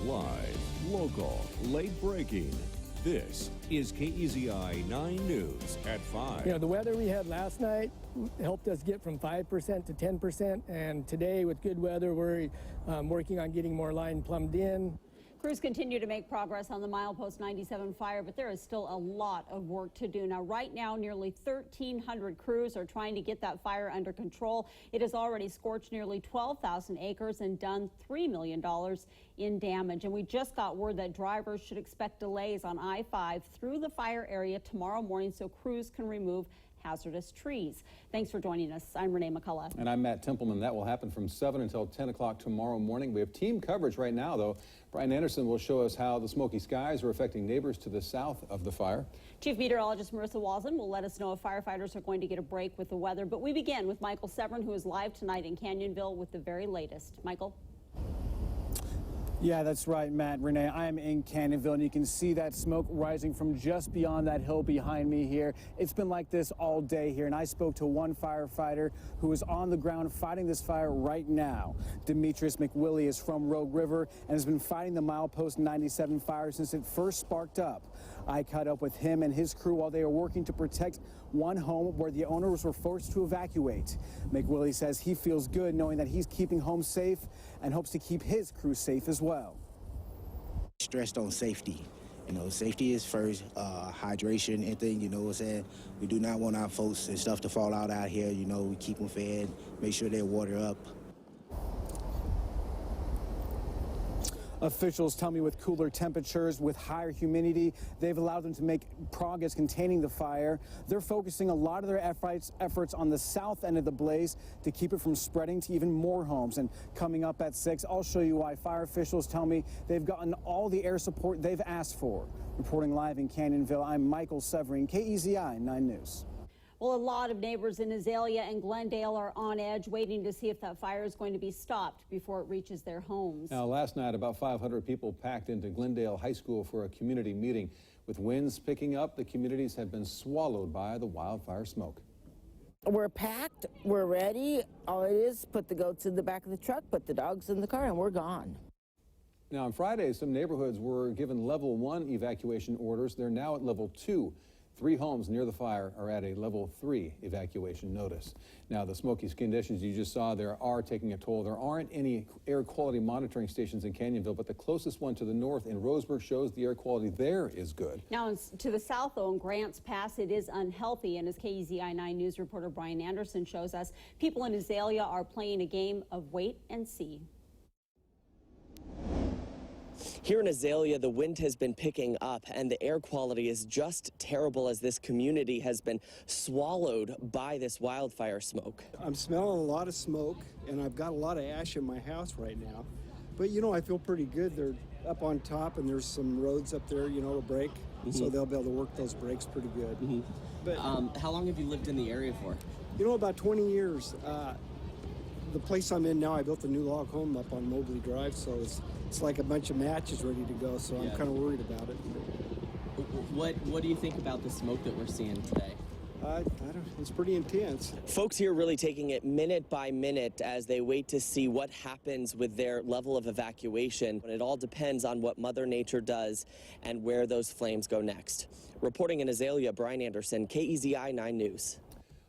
Live, local, late breaking. This is KEZI 9 News at 5. You know, the weather we had last night helped us get from 5% to 10%, and today with good weather, we're working on getting more line plumbed in. Crews continue to make progress on the Milepost 97 fire, but there is still a lot of work to do. Now, right now, nearly 1,300 crews are trying to get that fire under control. It has already scorched nearly 12,000 acres and done $3 million in damage. And we just got word that drivers should expect delays on I-5 through the fire area tomorrow morning so crews can remove hazardous trees. Thanks for joining us. I'm Renee McCullough. And I'm Matt Templeman. That will happen from 7 until 10 o'clock tomorrow morning. We have team coverage right now, though. Brian Anderson will show us how the smoky skies are affecting neighbors to the south of the fire. Chief Meteorologist Marissa Walzen will let us know if firefighters are going to get a break with the weather. But we begin with Michael Severin, who is live tonight in Canyonville with the very latest. Michael? Yeah, that's right, Matt. Renee, I am in Canyonville, and you can see that smoke rising from just beyond that hill behind me here. It's been like this all day here, and I spoke to one firefighter who is on the ground fighting this fire right now. Demetrius McWillie is from Rogue River and has been fighting the Milepost 97 fire since it first sparked up. I caught up with him and his crew while they were working to protect one home where the owners were forced to evacuate. McWillie says he feels good knowing that he's keeping homes safe and hopes to keep his crew safe as well. Stressed on safety. You know, safety is first, hydration, anything, you know what I'm saying? We do not want our folks and stuff to fall out here. You know, we keep them fed, make sure they're watered up. Officials tell me with cooler temperatures, with higher humidity, they've allowed them to make progress containing the fire. They're focusing a lot of their efforts on the south end of the blaze to keep it from spreading to even more homes. And coming up at 6, I'll show you why fire officials tell me they've gotten all the air support they've asked for. Reporting live in Canyonville, I'm Michael Severin, KEZI 9 News. Well, a lot of neighbors in Azalea and Glendale are on edge, waiting to see if that fire is going to be stopped before it reaches their homes. Now, last night, about 500 people packed into Glendale High School for a community meeting. With winds picking up, the communities have been swallowed by the wildfire smoke. We're packed, we're ready. All it is, put the goats in the back of the truck, put the dogs in the car, and we're gone. Now, on Friday, some neighborhoods were given level 1 evacuation orders. They're now at level 2. 3 homes near the fire are at a level 3 evacuation notice. Now, the smoky conditions you just saw there are taking a toll. There aren't any air quality monitoring stations in Canyonville, but the closest one to the north in Roseburg shows the air quality there is good. Now, to the south, though, in Grants Pass, it is unhealthy. And as KEZI 9 News reporter Brian Anderson shows us, people in Azalea are playing a game of wait and see. Here in Azalea, the wind has been picking up and the air quality is just terrible as this community has been swallowed by this wildfire smoke. I'm smelling a lot of smoke and I've got a lot of ash in my house right now. But, you know, I feel pretty good. They're up on top and there's some roads up there, you know, to break. So they'll be able to work those breaks pretty good. But how long have you lived in the area for? You know, about 20 years. The place I'm in now, I built a new log home up on Mobley Drive, so it's like a bunch of matches ready to go, so I'm kind of worried about it. What do you think about the smoke that we're seeing today? I don't, it's pretty intense. Folks here really taking it minute by minute as they wait to see what happens with their level of evacuation. And it all depends on what Mother Nature does and where those flames go next. Reporting in Azalea, Brian Anderson, KEZI 9 News.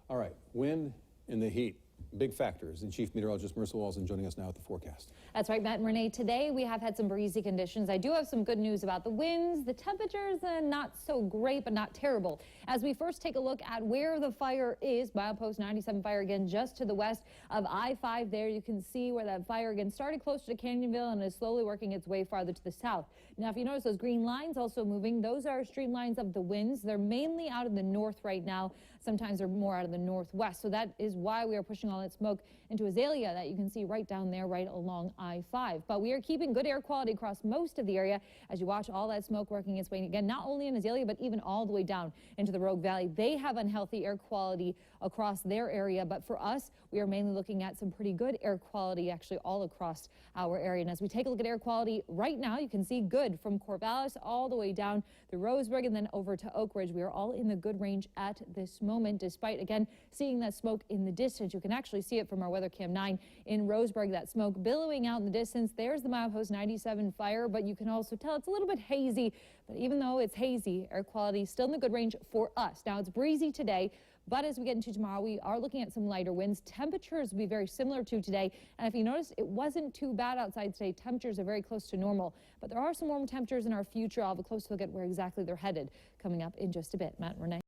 All right, wind and the heat. Big factors, and Chief Meteorologist Marissa Walzen joining us now with the forecast. That's right, Matt and Renee. Today we have had some breezy conditions. I do have some good news about the winds. The temperatures not so great, but not terrible. As we first take a look at where the fire is, Milepost 97 fire again just to the west of I-5 there. You can see where that fire again started closer to Canyonville and is slowly working its way farther to the south. Now, if you notice those green lines also moving, those are streamlines of the winds. They're mainly out of the north right now. Sometimes they're more out of the northwest. So that is why we are pushing all that smoke into Azalea that you can see right down there, right along I-5. But we are keeping good air quality across most of the area as you watch all that smoke working its way again, not only in Azalea, but even all the way down into the Rogue Valley. They have unhealthy air quality across their area, but for us, we are mainly looking at some pretty good air quality actually all across our area. And as we take a look at air quality right now, you can see good from Corvallis all the way down through Roseburg and then over to Oak Ridge. We are all in the good range at this moment, despite, again, seeing that smoke in the distance. You can actually actually see it from our Weather Cam 9 in Roseburg, that smoke billowing out in the distance. There's the Milepost 97 fire, but you can also tell it's a little bit hazy. But even though it's hazy, air quality is still in the good range for us. Now, it's breezy today, but as we get into tomorrow, we are looking at some lighter winds. Temperatures will be very similar to today. And if you notice, it wasn't too bad outside today. Temperatures are very close to normal. But there are some warm temperatures in our future. I'll have a close look at where exactly they're headed coming up in just a bit. Matt and Renee.